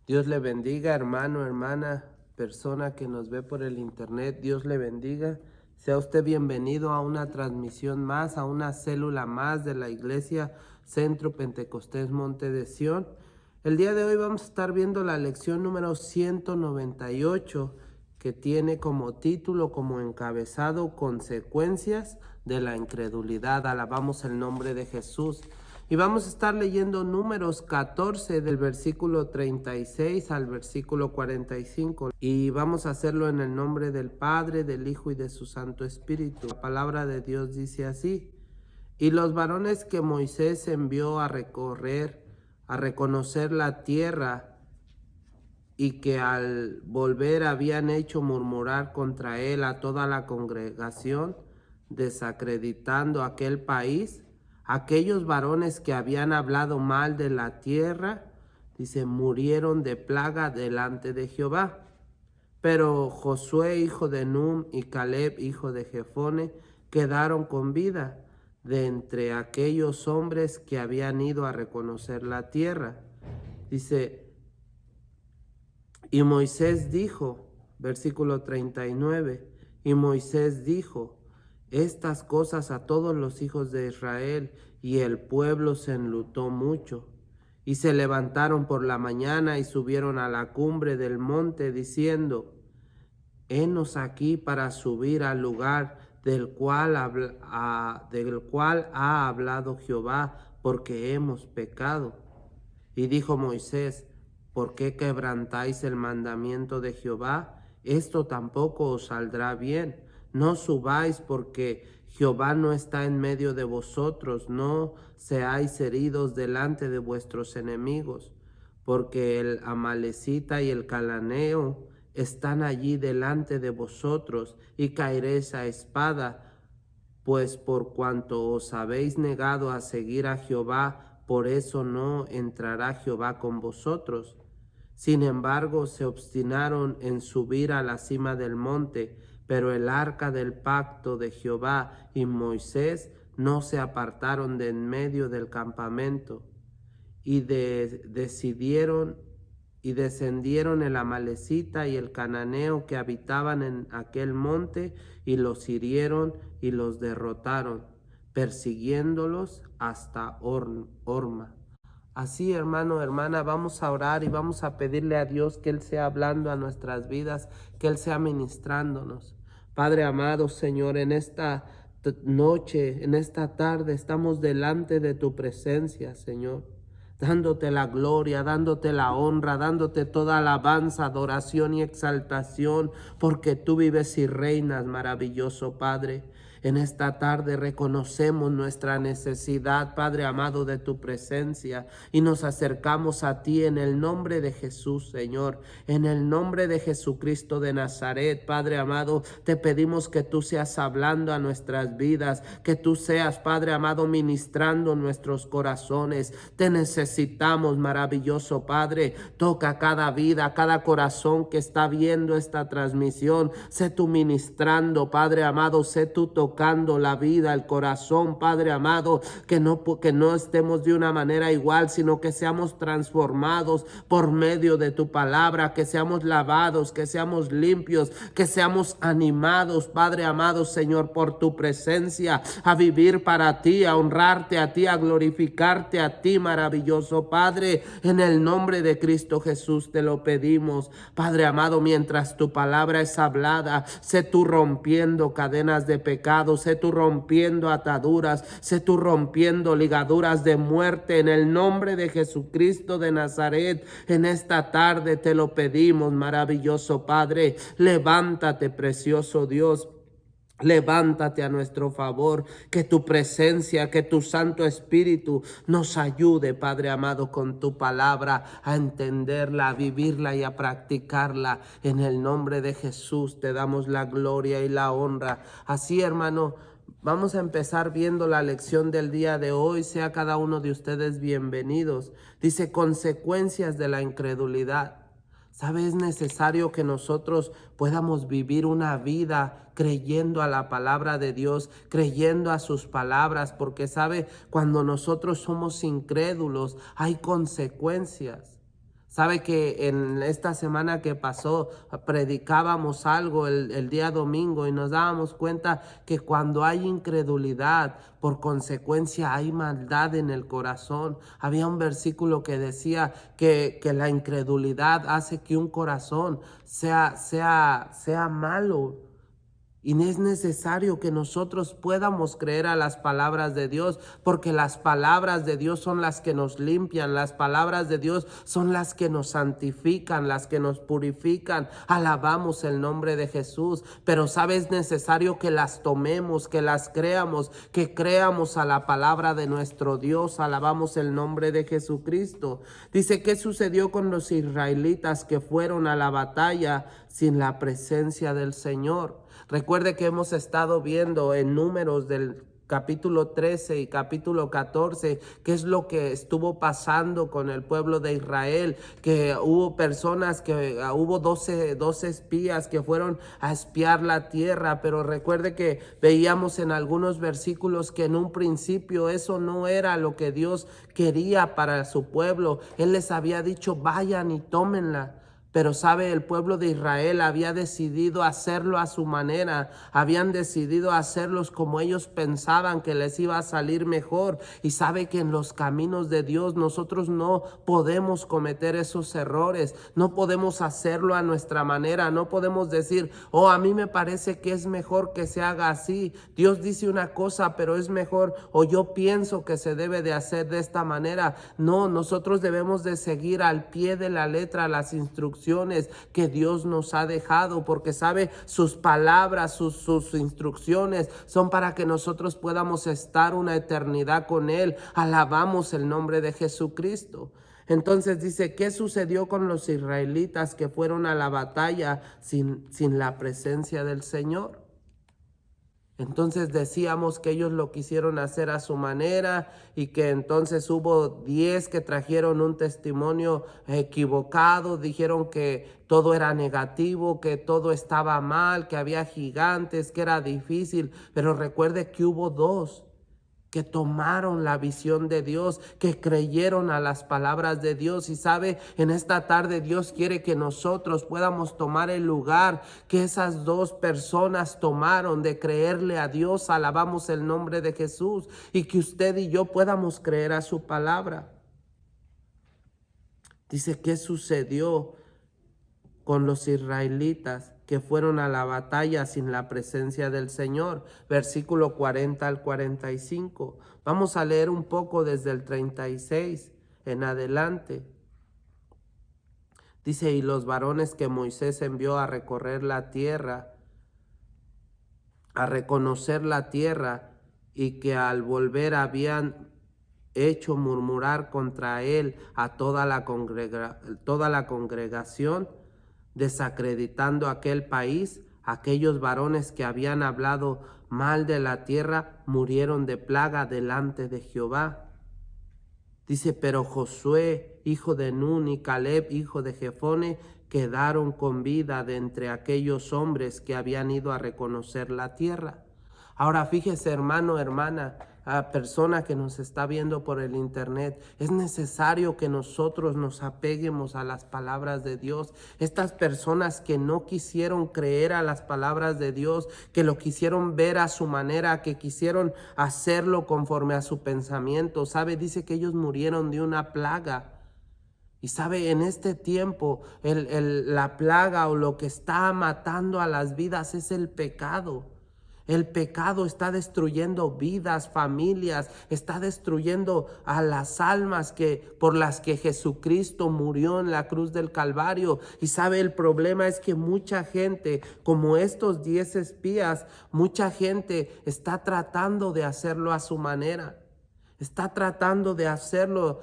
Dios le bendiga, hermano, hermana, persona que nos ve por el internet. Dios le bendiga. Sea usted bienvenido a una transmisión más, a una célula más de la Iglesia Centro Pentecostés Monte de Sión. El día de hoy vamos a estar viendo la lección número 198, que tiene como título, como encabezado, Consecuencias de la incredulidad. Alabamos el nombre de Jesús. Y vamos a estar leyendo Números 14 del versículo 36 al versículo 45. Y vamos a hacerlo en el nombre del Padre, del Hijo y de su Santo Espíritu. La palabra de Dios dice así: Y los varones que Moisés envió a recorrer, a reconocer la tierra, y que al volver habían hecho murmurar contra él a toda la congregación, desacreditando aquel país, aquellos varones que habían hablado mal de la tierra, dice, murieron de plaga delante de Jehová. Pero Josué, hijo de Num, y Caleb, hijo de Jefone, quedaron con vida de entre aquellos hombres que habían ido a reconocer la tierra. Dice, y Moisés dijo, versículo 39, y Moisés dijo estas cosas a todos los hijos de Israel, y el pueblo se enlutó mucho. Y se levantaron por la mañana y subieron a la cumbre del monte, diciendo, henos aquí para subir al lugar del cual ha hablado Jehová, porque hemos pecado. Y dijo Moisés, ¿por qué quebrantáis el mandamiento de Jehová? Esto tampoco os saldrá bien. No subáis, porque Jehová no está en medio de vosotros, no seáis heridos delante de vuestros enemigos, porque el amalecita y el cananeo están allí delante de vosotros, y caeréis a espada, pues por cuanto os habéis negado a seguir a Jehová, por eso no entrará Jehová con vosotros. Sin embargo, se obstinaron en subir a la cima del monte, pero el arca del pacto de Jehová y Moisés no se apartaron de en medio del campamento. Y descendieron el amalecita y el cananeo que habitaban en aquel monte, y los hirieron y los derrotaron, persiguiéndolos hasta Horma. Así, hermano, hermana, vamos a orar y vamos a pedirle a Dios que Él sea hablando a nuestras vidas, que Él sea ministrándonos. Padre amado, Señor, en esta noche, en esta tarde, estamos delante de tu presencia, Señor, dándote la gloria, dándote la honra, dándote toda alabanza, adoración y exaltación, porque tú vives y reinas, maravilloso Padre. En esta tarde reconocemos nuestra necesidad, Padre amado, de tu presencia, y nos acercamos a ti en el nombre de Jesús, Señor, en el nombre de Jesucristo de Nazaret. Padre amado, te pedimos que tú seas hablando a nuestras vidas, que tú seas, Padre amado, ministrando nuestros corazones. Te necesitamos, maravilloso Padre. Toca cada vida, cada corazón que está viendo esta transmisión. Sé tú ministrando, Padre amado, sé tú tocando la vida, el corazón, Padre amado, que no estemos de una manera igual, sino que seamos transformados por medio de tu palabra, que seamos lavados, que seamos limpios, que seamos animados, Padre amado, Señor, por tu presencia, a vivir para ti, a honrarte a ti, a glorificarte a ti, maravilloso Padre. En el nombre de Cristo Jesús te lo pedimos, Padre amado, mientras tu palabra es hablada, sé tú rompiendo cadenas de pecado, sé tú rompiendo ataduras, sé tú rompiendo ligaduras de muerte, en el nombre de Jesucristo de Nazaret. En esta tarde te lo pedimos, maravilloso Padre. Levántate, precioso Dios. Levántate a nuestro favor, que tu presencia, que tu Santo Espíritu nos ayude, Padre amado, con tu palabra a entenderla, a vivirla y a practicarla. En el nombre de Jesús te damos la gloria y la honra. Así, hermano, vamos a empezar viendo la lección del día de hoy. Sea cada uno de ustedes bienvenidos. Dice, consecuencias de la incredulidad. ¿Sabe? Es necesario que nosotros podamos vivir una vida creyendo a la palabra de Dios, creyendo a sus palabras, porque sabe, cuando nosotros somos incrédulos hay consecuencias. Sabe que en esta semana que pasó predicábamos algo el día domingo y nos dábamos cuenta que cuando hay incredulidad, por consecuencia hay maldad en el corazón. Había un versículo que decía que la incredulidad hace que un corazón sea malo. Y es necesario que nosotros podamos creer a las palabras de Dios, porque las palabras de Dios son las que nos limpian, las palabras de Dios son las que nos santifican, las que nos purifican. Alabamos el nombre de Jesús, pero sabes, es necesario que las tomemos, que las creamos, que creamos a la palabra de nuestro Dios. Alabamos el nombre de Jesucristo. Dice, ¿qué sucedió con los israelitas que fueron a la batalla sin la presencia del Señor? Recuerde que hemos estado viendo en Números del capítulo 13 y capítulo 14 qué es lo que estuvo pasando con el pueblo de Israel, que hubo personas, que hubo 12 espías que fueron a espiar la tierra, pero recuerde que veíamos en algunos versículos que en un principio eso no era lo que Dios quería para su pueblo. Él les había dicho, vayan y tómenla. Pero sabe, el pueblo de Israel había decidido hacerlo a su manera, habían decidido hacerlos como ellos pensaban que les iba a salir mejor. Y sabe que en los caminos de Dios nosotros no podemos cometer esos errores, no podemos hacerlo a nuestra manera, no podemos decir, oh, a mí me parece que es mejor que se haga así. Dios dice una cosa, pero es mejor, o yo pienso que se debe de hacer de esta manera. No, nosotros debemos de seguir al pie de la letra las instrucciones que Dios nos ha dejado, porque sabe, sus palabras, sus instrucciones son para que nosotros podamos estar una eternidad con Él. Alabamos el nombre de Jesucristo. Entonces dice, ¿qué sucedió con los israelitas que fueron a la batalla sin la presencia del Señor? Entonces decíamos que ellos lo quisieron hacer a su manera y que entonces hubo 10 que trajeron un testimonio equivocado, dijeron que todo era negativo, que todo estaba mal, que había gigantes, que era difícil, pero recuerde que hubo 2 que tomaron la visión de Dios, que creyeron a las palabras de Dios. Y sabe, en esta tarde Dios quiere que nosotros podamos tomar el lugar que esas 2 personas tomaron de creerle a Dios. Alabamos el nombre de Jesús, y que usted y yo podamos creer a su palabra. Dice, ¿qué sucedió con los israelitas que fueron a la batalla sin la presencia del Señor? Versículo 40 al 45. Vamos a leer un poco desde el 36 en adelante. Dice, y los varones que Moisés envió a recorrer la tierra, a reconocer la tierra, y que al volver habían hecho murmurar contra él a toda la congregación, desacreditando aquel país, aquellos varones que habían hablado mal de la tierra murieron de plaga delante de Jehová. Dice, pero Josué, hijo de Nun, y Caleb, hijo de Jefone, quedaron con vida de entre aquellos hombres que habían ido a reconocer la tierra. Ahora fíjese, hermano, hermana, a persona que nos está viendo por el internet, es necesario que nosotros nos apeguemos a las palabras de Dios. Estas personas que no quisieron creer a las palabras de Dios, que lo quisieron ver a su manera, que quisieron hacerlo conforme a su pensamiento, ¿sabe? Dice que ellos murieron de una plaga. Y sabe, en este tiempo la plaga o lo que está matando a las vidas es el pecado. El pecado está destruyendo vidas, familias, está destruyendo a las almas por las que Jesucristo murió en la cruz del Calvario. Y sabe, el problema es que mucha gente, como estos 10 espías, mucha gente está tratando de hacerlo a su manera. Está tratando de hacerlo.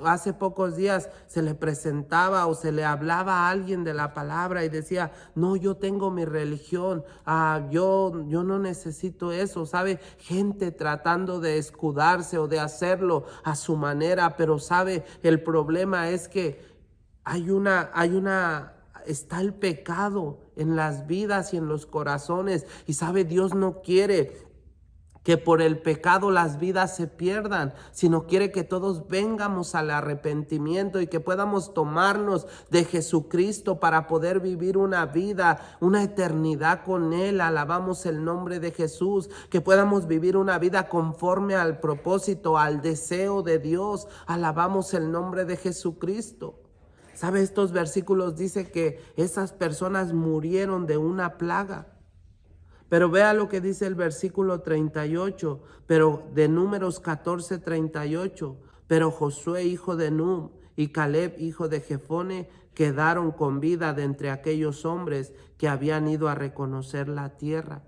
Hace pocos días se le presentaba o se le hablaba a alguien de la palabra y decía, no, yo tengo mi religión, yo no necesito eso, ¿sabe? Gente tratando de escudarse o de hacerlo a su manera, pero ¿sabe? El problema es que está el pecado en las vidas y en los corazones, y ¿sabe? Dios no quiere que por el pecado las vidas se pierdan, sino quiere que todos vengamos al arrepentimiento y que podamos tomarnos de Jesucristo para poder vivir una vida, una eternidad con Él. Alabamos el nombre de Jesús, que podamos vivir una vida conforme al propósito, al deseo de Dios. Alabamos el nombre de Jesucristo. ¿Sabe? Estos versículos dicen que esas personas murieron de una plaga. Pero vea lo que dice el versículo 38, pero de Números 14:38. Pero Josué, hijo de Nun, y Caleb, hijo de Jefone, quedaron con vida de entre aquellos hombres que habían ido a reconocer la tierra.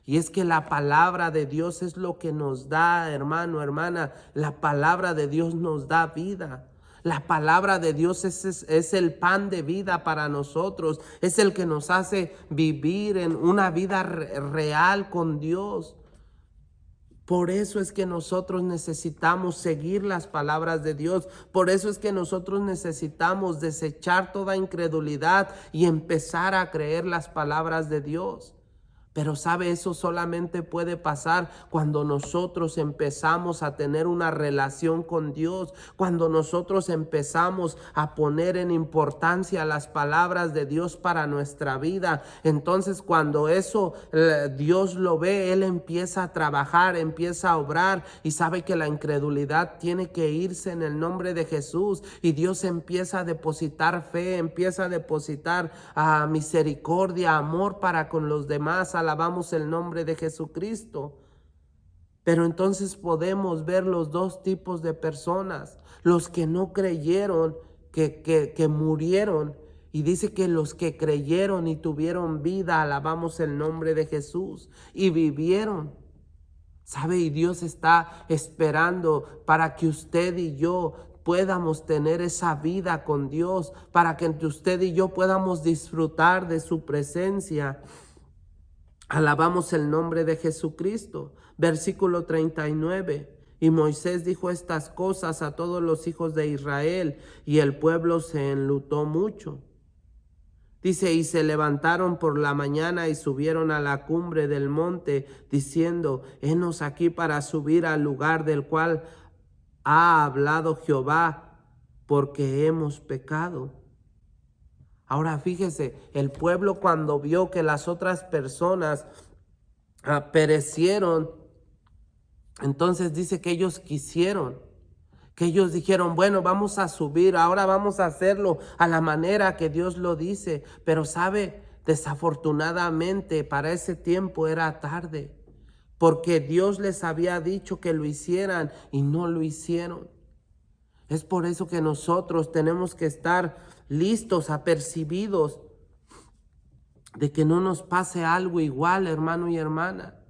Y es que la palabra de Dios es lo que nos da, hermano, hermana. La palabra de Dios nos da vida. La palabra de Dios es el pan de vida para nosotros. Es el que nos hace vivir en una vida real con Dios. Por eso es que nosotros necesitamos seguir las palabras de Dios. Por eso es que nosotros necesitamos desechar toda incredulidad y empezar a creer las palabras de Dios. Pero sabe, eso solamente puede pasar cuando nosotros empezamos a tener una relación con Dios, cuando nosotros empezamos a poner en importancia las palabras de Dios para nuestra vida. Entonces, cuando eso Dios lo ve, Él empieza a trabajar, empieza a obrar, y sabe que la incredulidad tiene que irse en el nombre de Jesús, y Dios empieza a depositar fe, empieza a depositar misericordia, amor para con los demás. Alabamos el nombre de Jesucristo. Pero entonces podemos ver los dos tipos de personas: los que no creyeron, que murieron, y dice que los que creyeron y tuvieron vida, alabamos el nombre de Jesús, y vivieron. ¿Sabe? Y Dios está esperando para que usted y yo podamos tener esa vida con Dios, para que entre usted y yo podamos disfrutar de su presencia. Alabamos el nombre de Jesucristo. Versículo 39. Y Moisés dijo estas cosas a todos los hijos de Israel, y el pueblo se enlutó mucho. Dice, y se levantaron por la mañana y subieron a la cumbre del monte, diciendo, henos aquí para subir al lugar del cual ha hablado Jehová, porque hemos pecado. Ahora fíjese, el pueblo cuando vio que las otras personas perecieron, entonces dice que ellos quisieron, que ellos dijeron, bueno, vamos a subir, ahora vamos a hacerlo a la manera que Dios lo dice. Pero sabe, desafortunadamente para ese tiempo era tarde, porque Dios les había dicho que lo hicieran y no lo hicieron. Es por eso que nosotros tenemos que estar listos, apercibidos, de que no nos pase algo igual, hermano y hermana.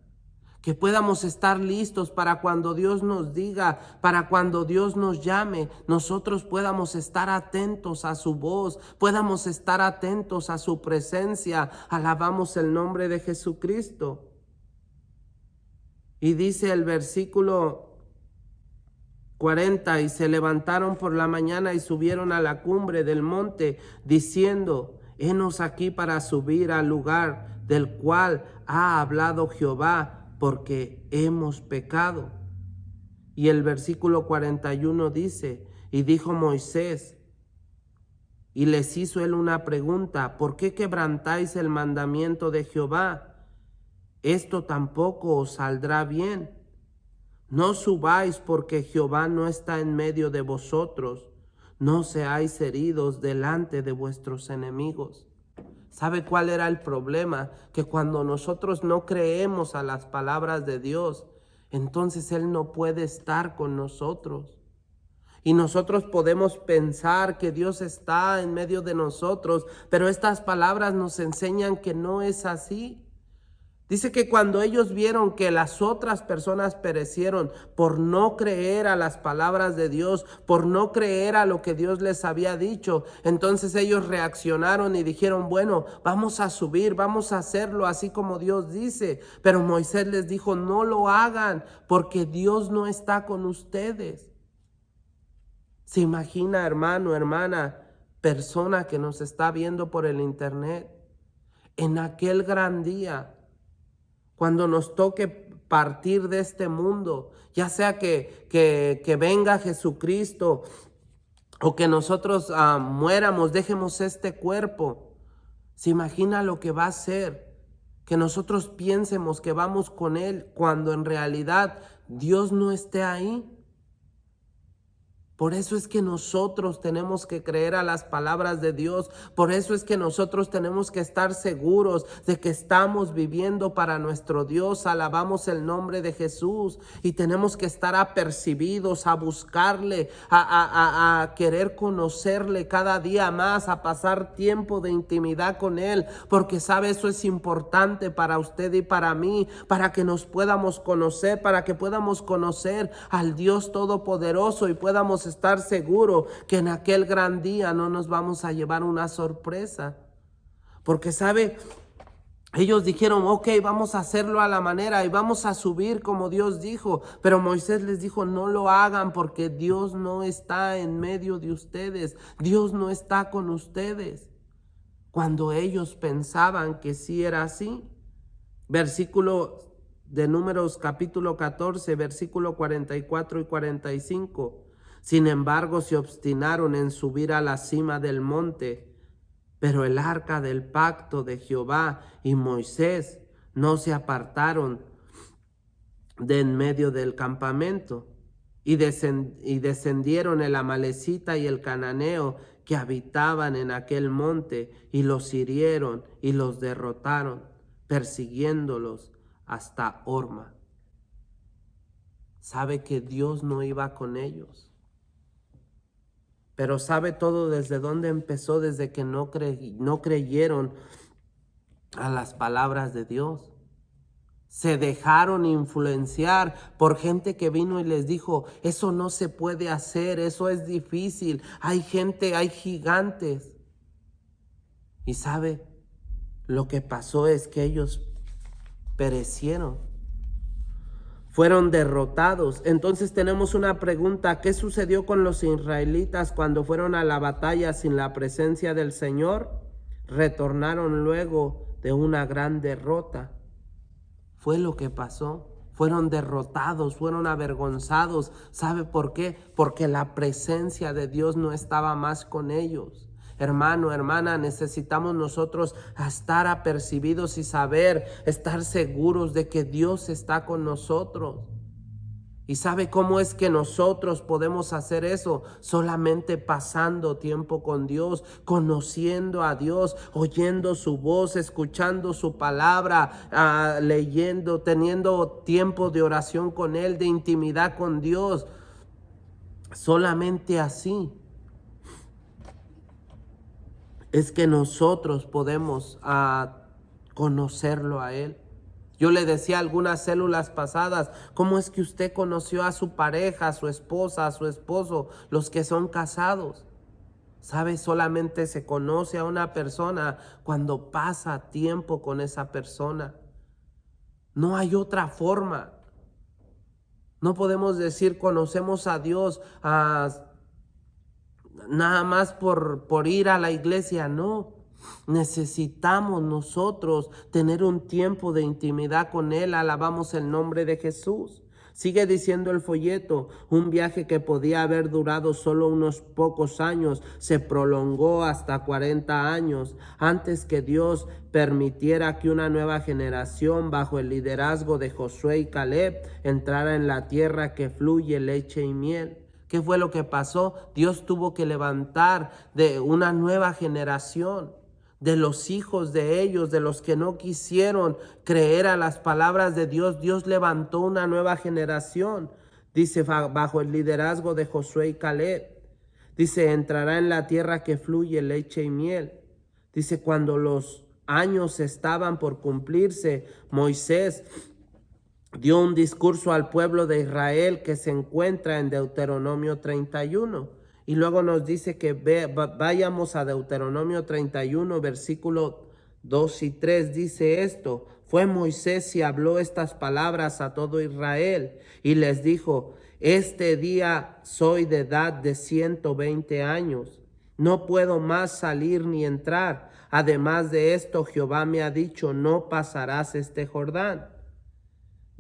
Que podamos estar listos para cuando Dios nos diga, para cuando Dios nos llame, nosotros podamos estar atentos a su voz, podamos estar atentos a su presencia. Alabamos el nombre de Jesucristo. Y dice el versículo 40, y se levantaron por la mañana y subieron a la cumbre del monte, diciendo, henos aquí para subir al lugar del cual ha hablado Jehová, porque hemos pecado. Y el versículo 41 dice, y dijo Moisés, y les hizo él una pregunta, ¿por qué quebrantáis el mandamiento de Jehová? Esto tampoco os saldrá bien. No subáis, porque Jehová no está en medio de vosotros. No seáis heridos delante de vuestros enemigos. ¿Sabe cuál era el problema? Que cuando nosotros no creemos a las palabras de Dios, entonces Él no puede estar con nosotros. Y nosotros podemos pensar que Dios está en medio de nosotros, pero estas palabras nos enseñan que no es así. Dice que cuando ellos vieron que las otras personas perecieron por no creer a las palabras de Dios, por no creer a lo que Dios les había dicho, entonces ellos reaccionaron y dijeron, bueno, vamos a subir, vamos a hacerlo así como Dios dice. Pero Moisés les dijo, no lo hagan, porque Dios no está con ustedes. ¿Se imagina, hermano, hermana, persona que nos está viendo por el internet? En aquel gran día, cuando nos toque partir de este mundo, ya sea que venga Jesucristo o que nosotros muéramos, dejemos este cuerpo. ¿Se imagina lo que va a ser? Que nosotros piensemos que vamos con Él cuando en realidad Dios no esté ahí. Por eso es que nosotros tenemos que creer a las palabras de Dios. Por eso es que nosotros tenemos que estar seguros de que estamos viviendo para nuestro Dios. Alabamos el nombre de Jesús y tenemos que estar apercibidos a buscarle, a querer conocerle cada día más, a pasar tiempo de intimidad con Él. Porque sabe, eso es importante para usted y para mí, para que nos podamos conocer, para que podamos conocer al Dios Todopoderoso y podamos estar seguros que en aquel gran día no nos vamos a llevar una sorpresa. Porque sabe, ellos dijeron, ok, vamos a hacerlo a la manera y vamos a subir como Dios dijo. Pero Moisés les dijo, no lo hagan porque Dios no está en medio de ustedes. Dios no está con ustedes. Cuando ellos pensaban que sí era así. Versículo de Números capítulo 14, versículo 44 y 45. Sin embargo, se obstinaron en subir a la cima del monte, pero el arca del pacto de Jehová y Moisés no se apartaron de en medio del campamento, y descendieron el amalecita y el cananeo que habitaban en aquel monte, y los hirieron y los derrotaron, persiguiéndolos hasta Horma. Sabe que Dios no iba con ellos. Pero sabe todo desde dónde empezó, desde que no creyeron a las palabras de Dios. Se dejaron influenciar por gente que vino y les dijo, eso no se puede hacer, eso es difícil, hay gente, hay gigantes. Y sabe, lo que pasó es que ellos perecieron. Fueron derrotados. Entonces tenemos una pregunta: ¿qué sucedió con los israelitas cuando fueron a la batalla sin la presencia del Señor? Retornaron luego de una gran derrota. Fue lo que pasó. Fueron derrotados, fueron avergonzados. ¿Sabe por qué? Porque la presencia de Dios no estaba más con ellos. Hermano, hermana, necesitamos nosotros estar apercibidos y saber, estar seguros de que Dios está con nosotros. ¿Y sabe cómo es que nosotros podemos hacer eso? Solamente pasando tiempo con Dios, conociendo a Dios, oyendo su voz, escuchando su palabra, leyendo, teniendo tiempo de oración con Él, de intimidad con Dios. Solamente así es que nosotros podemos conocerlo a Él. Yo le decía a algunas células pasadas, ¿cómo es que usted conoció a su pareja, a su esposa, a su esposo, los que son casados? ¿Sabe? Solamente se conoce a una persona cuando pasa tiempo con esa persona. No hay otra forma. No podemos decir conocemos a Dios nada más por ir a la iglesia, no. Necesitamos nosotros tener un tiempo de intimidad con Él. Alabamos el nombre de Jesús. Sigue diciendo el folleto, un viaje que podía haber durado solo unos pocos años, se prolongó hasta 40 años, antes que Dios permitiera que una nueva generación, bajo el liderazgo de Josué y Caleb, entrara en la tierra que fluye leche y miel. ¿Qué fue lo que pasó? Dios tuvo que levantar de una nueva generación, de los hijos de ellos, de los que no quisieron creer a las palabras de Dios. Dios levantó una nueva generación, dice, bajo el liderazgo de Josué y Caleb. Dice, entrará en la tierra que fluye leche y miel. Dice, cuando los años estaban por cumplirse, Moisés dio un discurso al pueblo de Israel que se encuentra en Deuteronomio 31. Y luego nos dice que vayamos a Deuteronomio 31, versículo 2 y 3. Dice esto: fue Moisés y habló estas palabras a todo Israel y les dijo: este día soy de edad de 120 años. No puedo más salir ni entrar. Además de esto, Jehová me ha dicho: no pasarás este Jordán.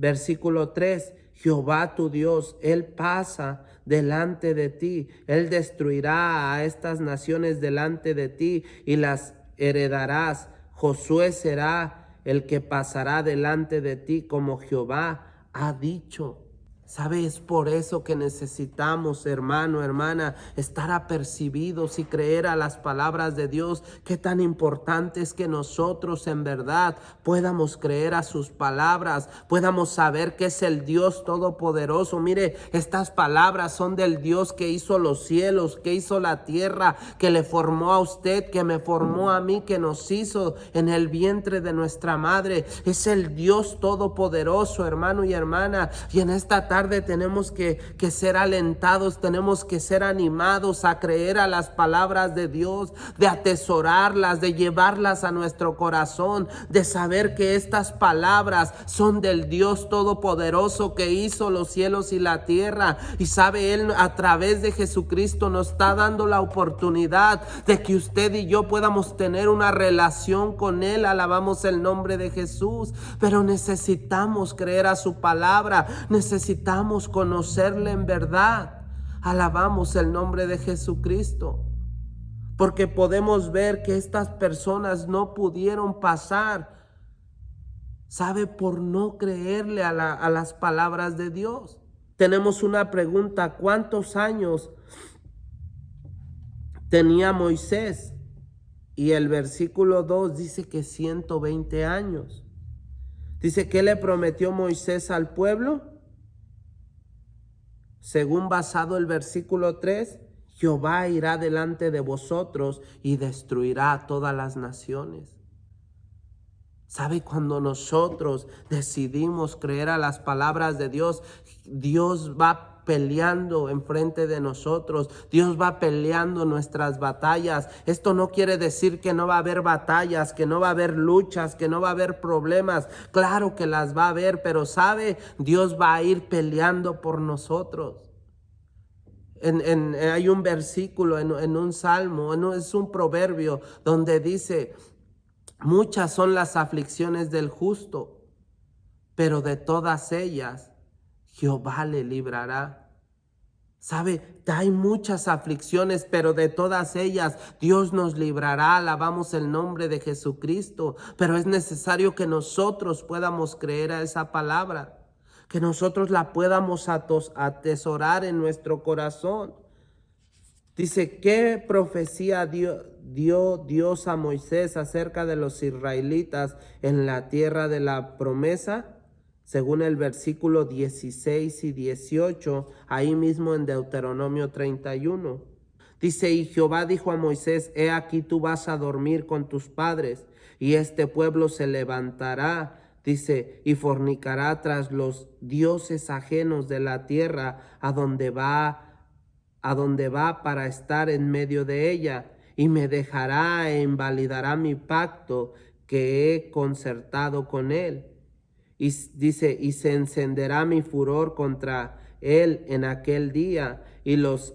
Versículo 3, Jehová tu Dios, Él pasa delante de ti, Él destruirá a estas naciones delante de ti y las heredarás. Josué será el que pasará delante de ti como Jehová ha dicho. ¿Sabe? Es por eso que necesitamos, hermano, hermana, estar apercibidos y creer a las palabras de Dios. Qué tan importante es que nosotros en verdad podamos creer a sus palabras, podamos saber que es el Dios Todopoderoso. Mire, estas palabras son del Dios que hizo los cielos, que hizo la tierra, que le formó a usted, que me formó a mí, que nos hizo en el vientre de nuestra madre. Es el Dios Todopoderoso, hermano y hermana, y en esta tarde tenemos que ser alentados, tenemos que ser animados a creer a las palabras de Dios, de atesorarlas, de llevarlas a nuestro corazón, de saber que estas palabras son del Dios Todopoderoso que hizo los cielos y la tierra. Y sabe, Él a través de Jesucristo nos está dando la oportunidad de que usted y yo podamos tener una relación con Él. Alabamos el nombre de Jesús, pero necesitamos creer a su palabra, necesitamos conocerle en verdad. Alabamos el nombre de Jesucristo, porque podemos ver que estas personas no pudieron pasar, ¿sabe? Por no creerle a las palabras de Dios. Tenemos una pregunta: ¿cuántos años tenía Moisés? Y el versículo 2 dice que 120 años. Dice, ¿qué le prometió Moisés al pueblo? Según basado el versículo 3, Jehová irá delante de vosotros y destruirá a todas las naciones. ¿Sabe? Cuando nosotros decidimos creer a las palabras de Dios, Dios va peleando enfrente de nosotros, Dios va peleando nuestras batallas. Esto no quiere decir que no va a haber batallas, que no va a haber luchas, que no va a haber problemas. Claro que las va a haber, pero ¿sabe? Dios va a ir peleando por nosotros. Hay un versículo en un salmo, es un proverbio donde dice: muchas son las aflicciones del justo, pero de todas ellas Jehová le librará. ¿Sabe? Hay muchas aflicciones, pero de todas ellas Dios nos librará. Alabamos el nombre de Jesucristo, pero es necesario que nosotros podamos creer a esa palabra, que nosotros la podamos atesorar en nuestro corazón. Dice, ¿qué profecía dio Dios a Moisés acerca de los israelitas en la tierra de la promesa? Según el versículo 16 y 18, ahí mismo en Deuteronomio 31. Dice, y Jehová dijo a Moisés, he aquí tú vas a dormir con tus padres, y este pueblo se levantará, dice, y fornicará tras los dioses ajenos de la tierra a donde va para estar en medio de ella, y me dejará e invalidará mi pacto que he concertado con él. Y dice, y se encenderá mi furor contra él en aquel día, y los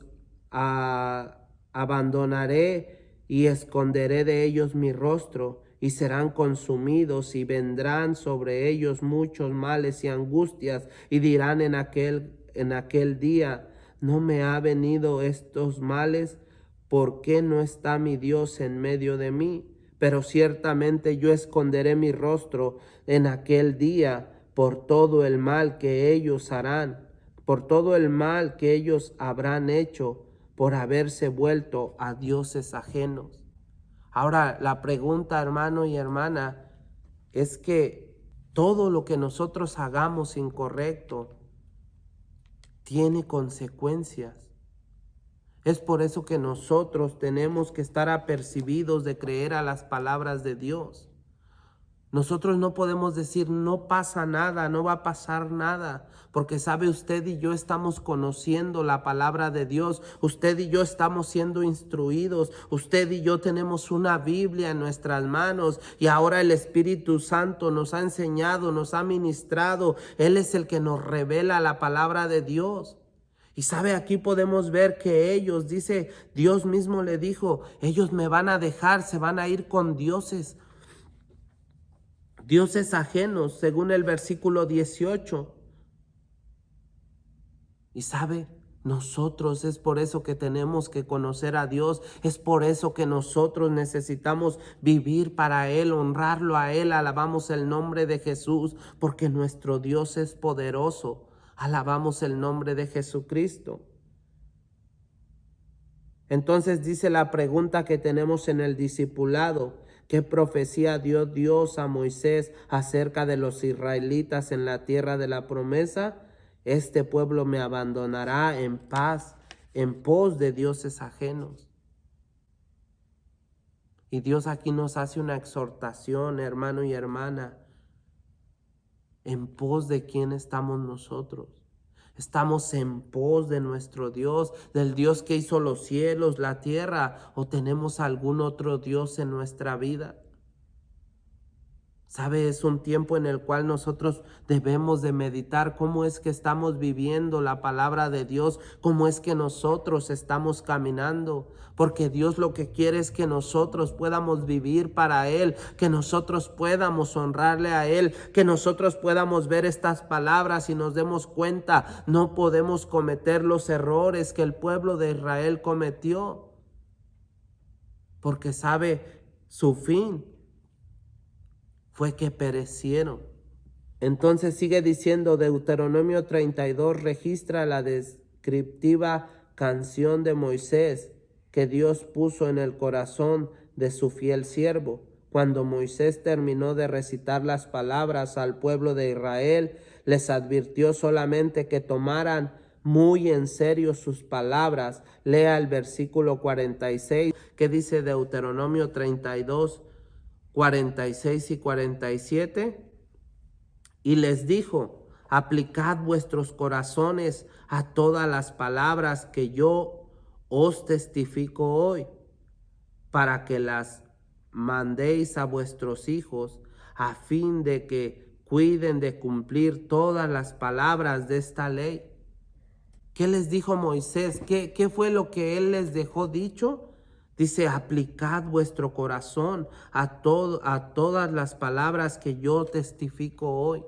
abandonaré y esconderé de ellos mi rostro, y serán consumidos, y vendrán sobre ellos muchos males y angustias, y dirán en aquel día, ¿no me ha venido estos males? ¿Por qué no está mi Dios en medio de mí? Pero ciertamente yo esconderé mi rostro en aquel día por todo el mal que ellos harán, por todo el mal que ellos habrán hecho por haberse vuelto a dioses ajenos. Ahora, la pregunta, hermano y hermana, es que todo lo que nosotros hagamos incorrecto tiene consecuencias. Es por eso que nosotros tenemos que estar apercibidos de creer a las palabras de Dios. Nosotros no podemos decir no pasa nada, no va a pasar nada, porque sabe, usted y yo estamos conociendo la palabra de Dios, usted y yo estamos siendo instruidos, usted y yo tenemos una Biblia en nuestras manos, y ahora el Espíritu Santo nos ha enseñado, nos ha ministrado. Él es el que nos revela la palabra de Dios. Y sabe, aquí podemos ver que ellos, dice, Dios mismo le dijo, ellos me van a dejar, se van a ir con dioses dioses ajenos, según el versículo 18. Y sabe, nosotros es por eso que tenemos que conocer a Dios, es por eso que nosotros necesitamos vivir para Él, honrarlo a Él, alabamos el nombre de Jesús, porque nuestro Dios es poderoso, alabamos el nombre de Jesucristo. Entonces dice la pregunta que tenemos en el discipulado: ¿qué profecía dio Dios a Moisés acerca de los israelitas en la tierra de la promesa? Este pueblo me abandonará en pos de dioses ajenos. Y Dios aquí nos hace una exhortación, hermano y hermana. ¿En pos de quién estamos nosotros? ¿Estamos en pos de nuestro Dios, del Dios que hizo los cielos, la tierra, o tenemos algún otro Dios en nuestra vida? ¿Sabe? Es un tiempo en el cual nosotros debemos de meditar cómo es que estamos viviendo la palabra de Dios, cómo es que nosotros estamos caminando, porque Dios lo que quiere es que nosotros podamos vivir para Él, que nosotros podamos honrarle a Él, que nosotros podamos ver estas palabras y nos demos cuenta, no podemos cometer los errores que el pueblo de Israel cometió, porque sabe, su fin fue que perecieron. Entonces sigue diciendo Deuteronomio 32, registra la descriptiva canción de Moisés que Dios puso en el corazón de su fiel siervo. Cuando Moisés terminó de recitar las palabras al pueblo de Israel, les advirtió solamente que tomaran muy en serio sus palabras. Lea el versículo 46 que dice Deuteronomio 32, 46 y 47, y les dijo: aplicad vuestros corazones a todas las palabras que yo os testifico hoy, para que las mandéis a vuestros hijos, a fin de que cuiden de cumplir todas las palabras de esta ley. ¿Qué les dijo Moisés? ¿Qué fue lo que él les dejó dicho? Dice: aplicad vuestro corazón a todas las palabras que yo testifico hoy.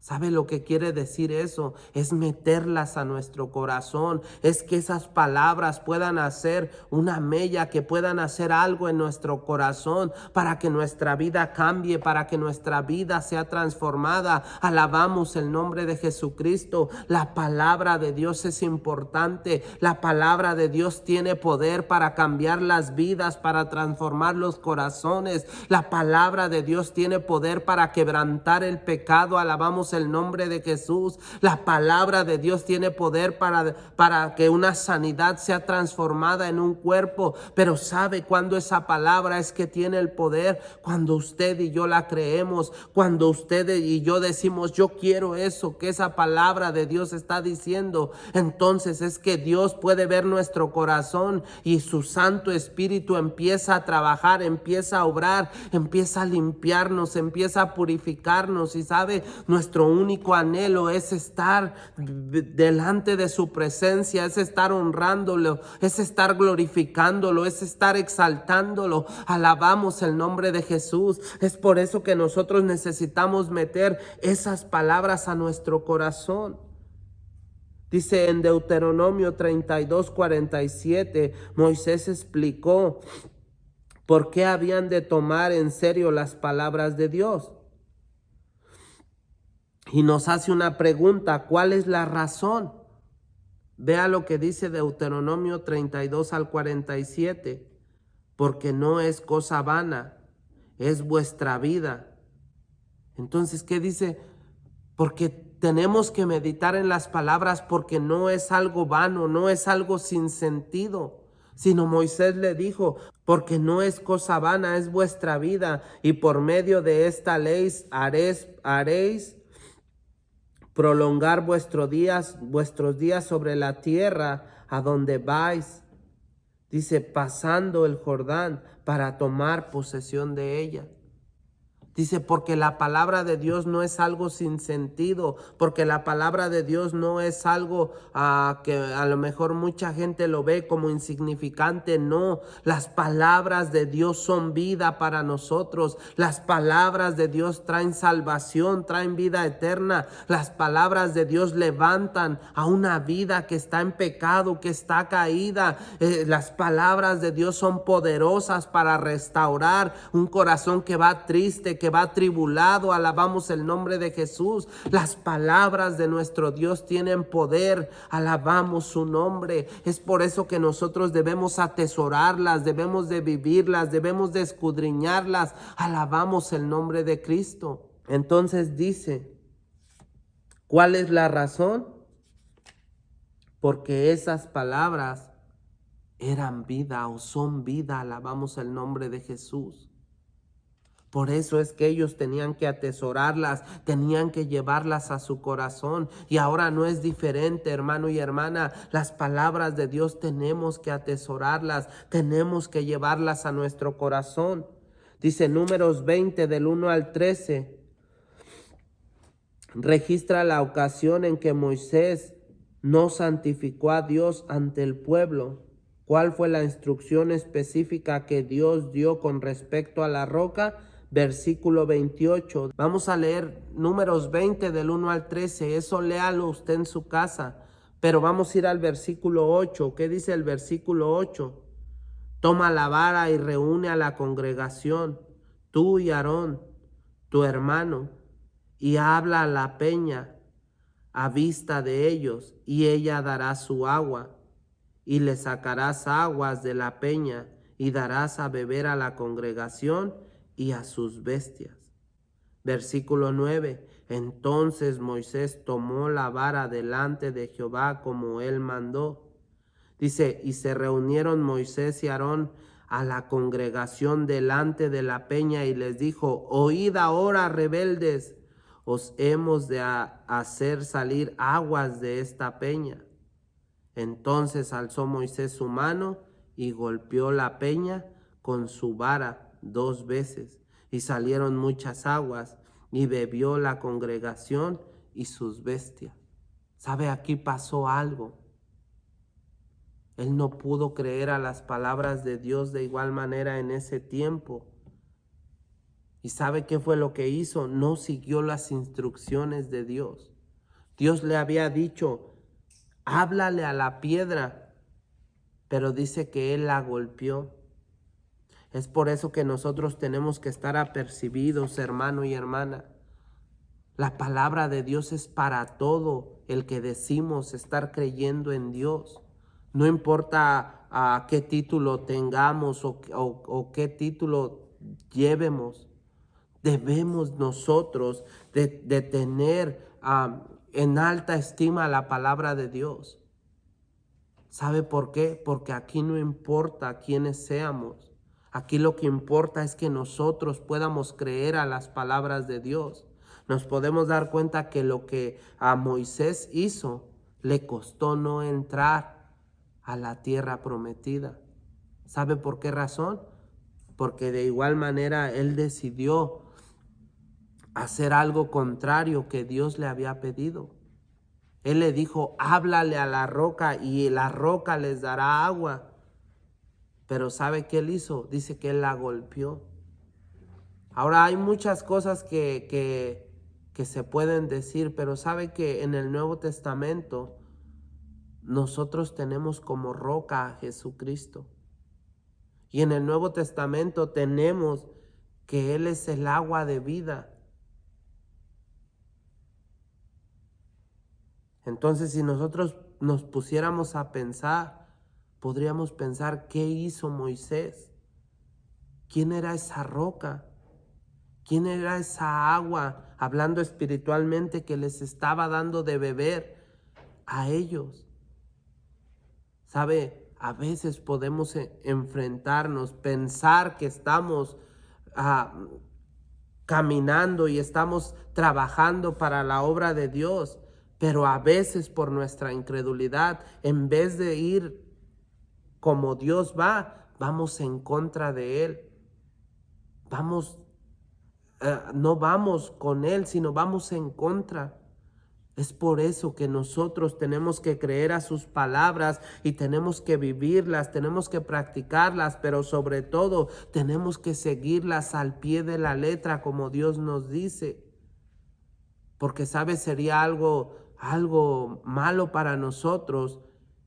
¿Sabe lo que quiere decir eso? Es meterlas a nuestro corazón, es que esas palabras puedan hacer una mella, que puedan hacer algo en nuestro corazón para que nuestra vida cambie, para que nuestra vida sea transformada. Alabamos el nombre de Jesucristo. La palabra de Dios es importante. La palabra de Dios tiene poder para cambiar las vidas, para transformar los corazones. La palabra de Dios tiene poder para quebrantar el pecado. Alabamos el nombre de Jesús. La palabra de Dios tiene poder para que una sanidad sea transformada en un cuerpo. Pero ¿sabe cuándo esa palabra es que tiene el poder? Cuando usted y yo la creemos, cuando usted y yo decimos: yo quiero eso que esa palabra de Dios está diciendo. Entonces es que Dios puede ver nuestro corazón y su Santo Espíritu empieza a trabajar, empieza a obrar, empieza a limpiarnos, empieza a purificarnos. Y sabe, nuestro único anhelo es estar delante de su presencia, es estar honrándolo, es estar glorificándolo, es estar exaltándolo. Alabamos el nombre de Jesús. Es por eso que nosotros necesitamos meter esas palabras a nuestro corazón. Dice en Deuteronomio 32, 47, Moisés explicó por qué habían de tomar en serio las palabras de Dios. Y nos hace una pregunta: ¿cuál es la razón? Vea lo que dice Deuteronomio 32 al 47. Porque no es cosa vana, es vuestra vida. Entonces, ¿qué dice? Porque tenemos que meditar en las palabras, porque no es algo vano, no es algo sin sentido. Sino Moisés le dijo: porque no es cosa vana, es vuestra vida, y por medio de esta ley haréis prolongar vuestros días sobre la tierra a donde vais. Dice: pasando el Jordán para tomar posesión de ella. Dice, porque la palabra de Dios no es algo sin sentido, porque la palabra de Dios no es algo que a lo mejor mucha gente lo ve como insignificante. No, las palabras de Dios son vida para nosotros. Las palabras de Dios traen salvación, traen vida eterna. Las palabras de Dios levantan a una vida que está en pecado, que está caída. Las palabras de Dios son poderosas para restaurar un corazón que va triste, que va atribulado. Alabamos el nombre de Jesús. Las palabras de nuestro Dios tienen poder. Alabamos su nombre. Es por eso que nosotros debemos atesorarlas, debemos de vivirlas, debemos de escudriñarlas. Alabamos el nombre de Cristo. Entonces dice, ¿cuál es la razón? Porque esas palabras eran vida o son vida. Alabamos el nombre de Jesús. Por eso es que ellos tenían que atesorarlas, tenían que llevarlas a su corazón. Y ahora no es diferente, hermano y hermana. Las palabras de Dios tenemos que atesorarlas, tenemos que llevarlas a nuestro corazón. Dice Números 20 del 1 al 13. Registra la ocasión en que Moisés no santificó a Dios ante el pueblo. ¿Cuál fue la instrucción específica que Dios dio con respecto a la roca? Versículo 28. Vamos a leer Números 20 del 1 al 13. Eso léalo usted en su casa. Pero vamos a ir al versículo 8. ¿Qué dice el versículo 8? Toma la vara y reúne a la congregación, tú y Aarón, tu hermano, y habla a la peña a vista de ellos, y ella dará su agua, y le sacarás aguas de la peña, y darás a beber a la congregación y a sus bestias. Versículo 9. Entonces Moisés tomó la vara delante de Jehová como él mandó. Dice, y se reunieron Moisés y Aarón a la congregación delante de la peña y les dijo, oíd ahora, rebeldes, os hemos de hacer salir aguas de esta peña. Entonces alzó Moisés su mano y golpeó la peña con su vara 2 veces, y salieron muchas aguas, y bebió la congregación y sus bestias. ¿Sabe? Aquí pasó algo. Él no pudo creer a las palabras de Dios de igual manera en ese tiempo. ¿Y sabe qué fue lo que hizo? No siguió las instrucciones de Dios. Dios le había dicho, háblale a la piedra, pero dice que él la golpeó. Es por eso que nosotros tenemos que estar apercibidos, hermano y hermana. La palabra de Dios es para todo el que decimos estar creyendo en Dios. No importa a qué título tengamos o qué título llevemos. Debemos nosotros de tener en alta estima la palabra de Dios. ¿Sabe por qué? Porque aquí no importa quiénes seamos. Aquí lo que importa es que nosotros podamos creer a las palabras de Dios. Nos podemos dar cuenta que lo que a Moisés hizo le costó no entrar a la tierra prometida. ¿Sabe por qué razón? Porque de igual manera él decidió hacer algo contrario que Dios le había pedido. Él le dijo, háblale a la roca y la roca les dará agua. Pero ¿sabe qué él hizo? Dice que él la golpeó. Ahora hay muchas cosas que se pueden decir, pero ¿sabe que en el Nuevo Testamento nosotros tenemos como roca a Jesucristo? Y en el Nuevo Testamento tenemos que Él es el agua de vida. Entonces, si nosotros nos pusiéramos a pensar, podríamos pensar, ¿qué hizo Moisés? ¿Quién era esa roca? ¿Quién era esa agua, hablando espiritualmente, que les estaba dando de beber a ellos? ¿Sabe? A veces podemos enfrentarnos, pensar que estamos caminando y estamos trabajando para la obra de Dios, pero a veces por nuestra incredulidad, en vez de ir como Dios va, vamos en contra de Él. Vamos no vamos con Él, sino vamos en contra. Es por eso que nosotros tenemos que creer a sus palabras y tenemos que vivirlas, tenemos que practicarlas, pero sobre todo tenemos que seguirlas al pie de la letra como Dios nos dice. Porque, ¿sabes? Sería algo malo para nosotros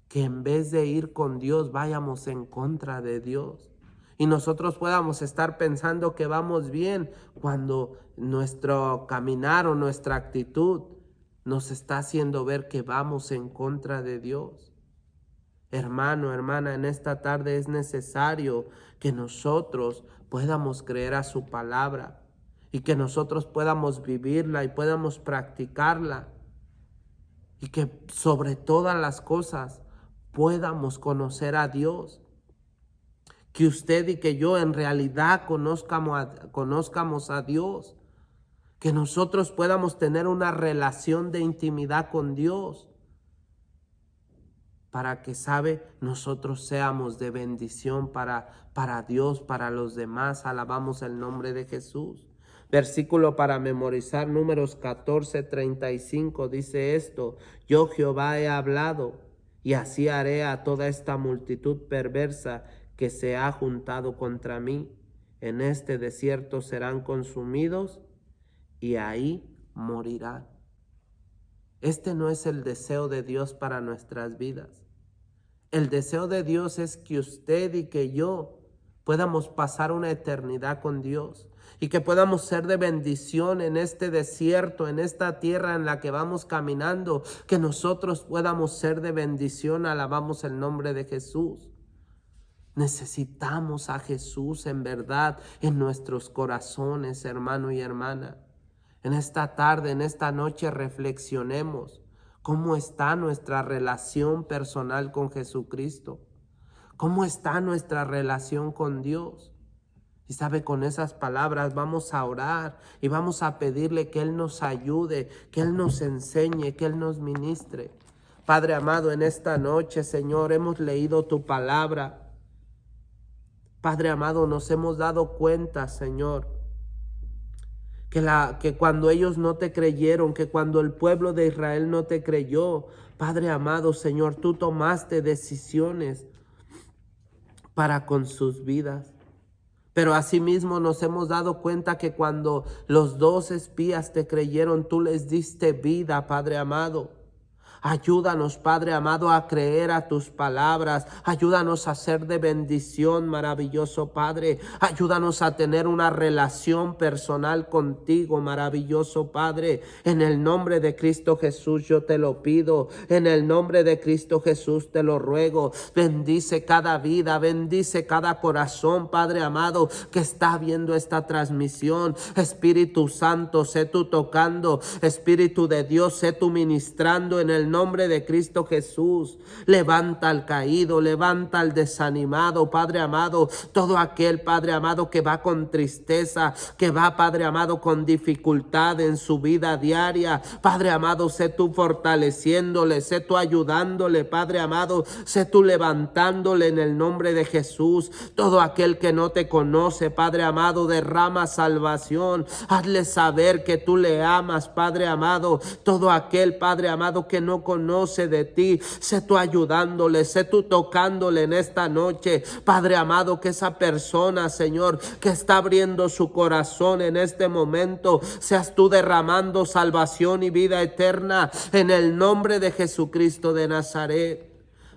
que en vez de ir con Dios vayamos en contra de Dios. Y nosotros podamos estar pensando que vamos bien cuando nuestro caminar o nuestra actitud nos está haciendo ver que vamos en contra de Dios. Hermano, hermana, en esta tarde es necesario que nosotros podamos creer a su palabra y que nosotros podamos vivirla y podamos practicarla y que sobre todas las cosas podamos conocer a Dios. Que usted y que yo en realidad conozcamos a Dios. Que nosotros podamos tener una relación de intimidad con Dios para que, nosotros seamos de bendición para Dios, para los demás. Alabamos el nombre de Jesús. Versículo para memorizar, Números 14:35 dice esto: yo Jehová he hablado, y así haré a toda esta multitud perversa que se ha juntado contra mí. En este desierto serán consumidos y ahí morirán. Este no es el deseo de Dios para nuestras vidas. El deseo de Dios es que usted y que yo podamos pasar una eternidad con Dios y que podamos ser de bendición en este desierto, en esta tierra en la que vamos caminando, que nosotros podamos ser de bendición. Alabamos el nombre de Jesús. Necesitamos a Jesús en verdad en nuestros corazones, hermano y hermana. En esta tarde, en esta noche, reflexionemos cómo está nuestra relación personal con Jesucristo. ¿Cómo está nuestra relación con Dios? Y con esas palabras vamos a orar y vamos a pedirle que Él nos ayude, que Él nos enseñe, que Él nos ministre. Padre amado, en esta noche, Señor, hemos leído tu palabra. Padre amado, nos hemos dado cuenta, Señor, que cuando ellos no te creyeron, que cuando el pueblo de Israel no te creyó, Padre amado, Señor, tú tomaste decisiones para con sus vidas. Pero asimismo nos hemos dado cuenta que cuando los 2 espías te creyeron, tú les diste vida, Padre amado. Ayúdanos, Padre amado, a creer a tus palabras. Ayúdanos a ser de bendición, maravilloso Padre. Ayúdanos a tener una relación personal contigo, maravilloso Padre. En el nombre de Cristo Jesús yo te lo pido. En el nombre de Cristo Jesús te lo ruego. Bendice cada vida, bendice cada corazón, Padre amado, que está viendo esta transmisión. Espíritu Santo, sé tú tocando. Espíritu de Dios, sé tú ministrando en el nombre de Cristo Jesús. Levanta al caído, levanta al desanimado, Padre amado. Todo aquel, Padre amado, que va con tristeza, que va, Padre amado, con dificultad en su vida diaria. Padre amado, sé tú fortaleciéndole, sé tú ayudándole, Padre amado, sé tú levantándole en el nombre de Jesús. Todo aquel que no te conoce, Padre amado, derrama salvación. Hazle saber que tú le amas, Padre amado. Todo aquel, Padre amado, que no conoce de ti, sé tú ayudándole, sé tú tocándole en esta noche, Padre amado, que esa persona, Señor, que está abriendo su corazón en este momento, seas tú derramando salvación y vida eterna en el nombre de Jesucristo de Nazaret.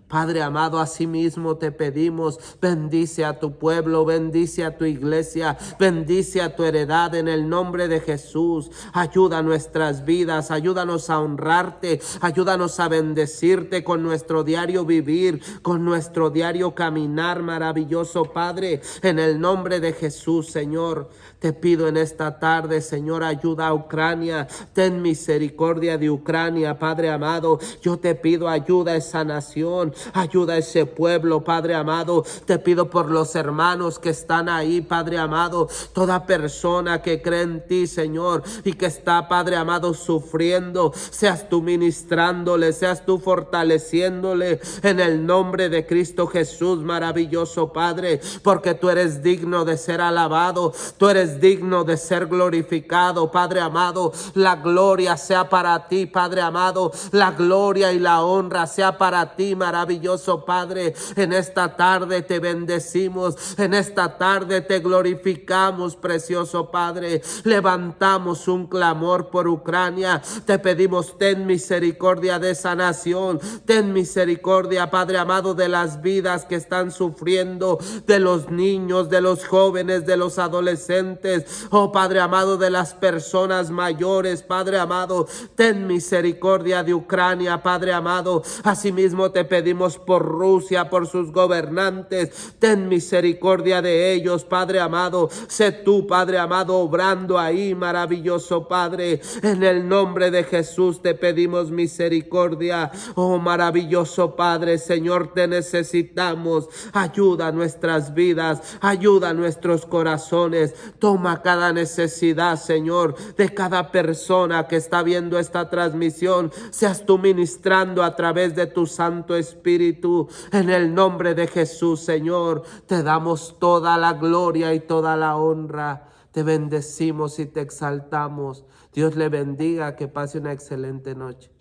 Padre amado, asimismo te pedimos, bendice a tu pueblo, bendice a tu iglesia, bendice a tu heredad en el nombre de Jesús. Ayuda a nuestras vidas, ayúdanos a honrarte, ayúdanos a bendecirte con nuestro diario vivir, con nuestro diario caminar, maravilloso Padre, en el nombre de Jesús, Señor. Te pido en esta tarde, Señor, ayuda a Ucrania, ten misericordia de Ucrania, Padre amado. Yo te pido ayuda a esa nación, Ayuda a ese pueblo, Padre amado. Te pido por los hermanos que están ahí, Padre amado. Toda persona que cree en ti, Señor, y que está, Padre amado, sufriendo, seas tú ministrándole, seas tú fortaleciéndole en el nombre de Cristo Jesús, maravilloso Padre, porque tú eres digno de ser alabado, tú eres digno de ser glorificado, Padre amado. La gloria sea para ti, Padre amado, la gloria y la honra sea para ti, maravilloso Padre. En esta tarde te bendecimos, en esta tarde te glorificamos, precioso Padre. Levantamos un clamor por Ucrania, te pedimos, ten misericordia de esa nación, ten misericordia, Padre amado, de las vidas que están sufriendo, de los niños, de los jóvenes, de los adolescentes, oh Padre amado, de las personas mayores, Padre amado, ten misericordia de Ucrania, Padre amado. Asimismo te pedimos por Rusia, por sus gobernantes, ten misericordia de ellos, Padre amado. Sé tú, Padre amado, obrando ahí, maravilloso Padre. En el nombre de Jesús te pedimos misericordia, oh maravilloso Padre. Señor, te necesitamos. Ayuda a nuestras vidas, ayuda a nuestros corazones. Toma cada necesidad, Señor, de cada persona que está viendo esta transmisión. Seas tú ministrando a través de tu Santo Espíritu. En el nombre de Jesús, Señor, te damos toda la gloria y toda la honra. Te bendecimos y te exaltamos. Dios le bendiga, que pase una excelente noche.